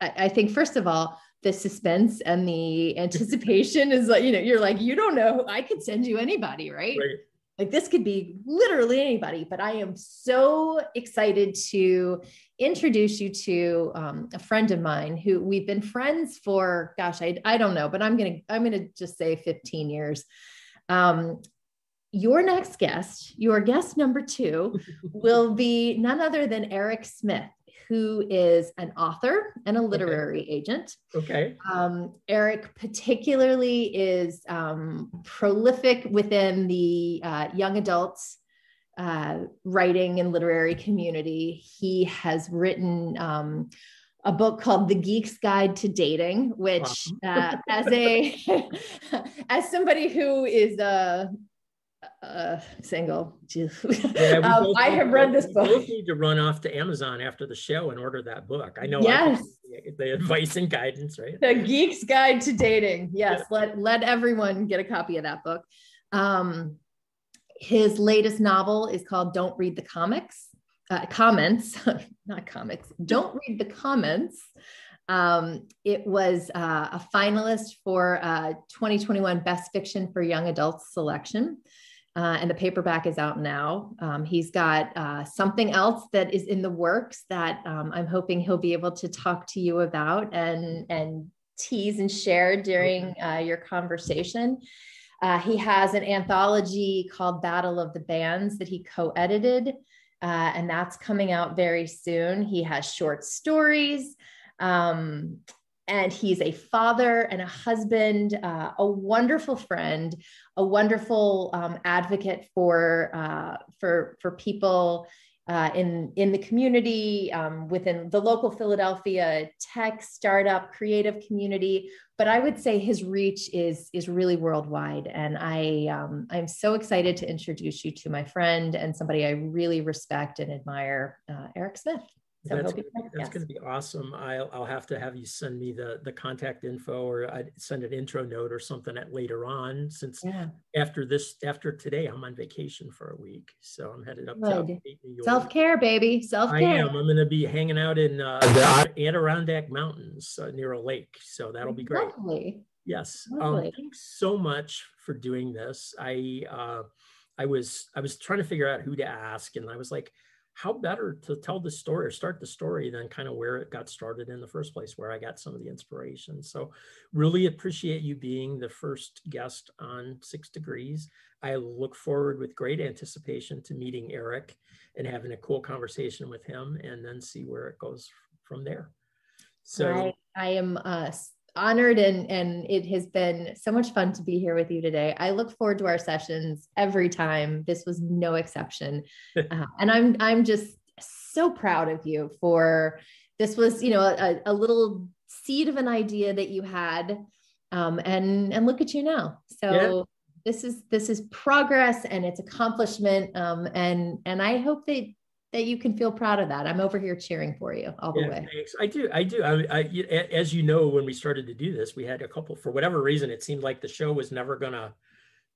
I think, first of all, the suspense and the anticipation is like, you're like, you don't know, I could send you anybody, right? Like this could be literally anybody, but I am so excited to introduce you to a friend of mine who we've been friends for, gosh, I don't know, but I'm going to just say 15 years. Your next guest, your guest number 2 will be none other than Eric Smith, who is an author and a literary agent. Okay. Eric particularly is prolific within the young adults writing and literary community. He has written a book called The Geek's Guide to Dating, which as somebody who is single. I have read this book. We both need to run off to Amazon after the show and order that book. I know. Yes. The advice and guidance, right? The Geek's Guide to Dating. Yes. Yeah. Let everyone get a copy of that book. His latest novel is called Don't Read the Comments, not comics. Don't Read the Comments. It was a finalist for 2021 Best Fiction for Young Adults selection. And the paperback is out now. He's got something else that is in the works that I'm hoping he'll be able to talk to you about and tease and share during your conversation. He has an anthology called Battle of the Bands that he co-edited, and that's coming out very soon. He has short stories. And he's a father and a husband, a wonderful friend, a wonderful advocate for people in the community, within the local Philadelphia tech startup creative community. But I would say his reach is really worldwide, and I'm so excited to introduce you to my friend and somebody I really respect and admire, Eric Smith. So that's going to be awesome. I'll have to have you send me the contact info, or I'd send an intro note or something later on, since after today, I'm on vacation for a week. So I'm headed up to New York. Self-care, baby. Self-care. I am. I'm going to be hanging out in the Adirondack Mountains near a lake. So that'll be great. Lovely. Yes. Thanks so much for doing this. I was trying to figure out who to ask, and I was like, how better to tell the story or start the story than kind of where it got started in the first place, where I got some of the inspiration. So really appreciate you being the first guest on 6 Degrees. I look forward with great anticipation to meeting Eric and having a cool conversation with him, and then see where it goes from there. So I am honored, and it has been so much fun to be here with you today. I look forward to our sessions every time. This was no exception. And I'm just so proud of you for this. Was, a little seed of an idea that you had, and look at you now. So this is progress, and it's accomplishment. And I hope that you can feel proud of that. I'm over here cheering for you all the way. Thanks. I do. As you know, when we started to do this, we had a couple, for whatever reason, it seemed like the show was never gonna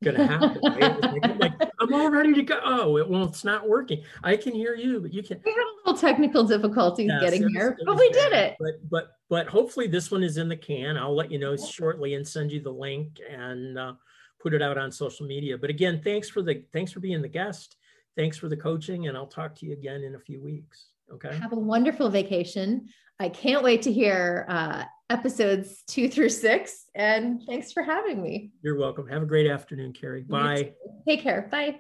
happen. Right? Like, I'm all ready to go. Oh, well, it's not working. I can hear you, but you can. We had a little technical difficulties getting here, but we did it. But hopefully this one is in the can. I'll let you know shortly and send you the link and put it out on social media. But again, thanks for being the guest. Thanks for the coaching, and I'll talk to you again in a few weeks. Okay. Have a wonderful vacation. I can't wait to hear episodes 2 through 6. And thanks for having me. You're welcome. Have a great afternoon, Carrie. Bye. Take care. Bye.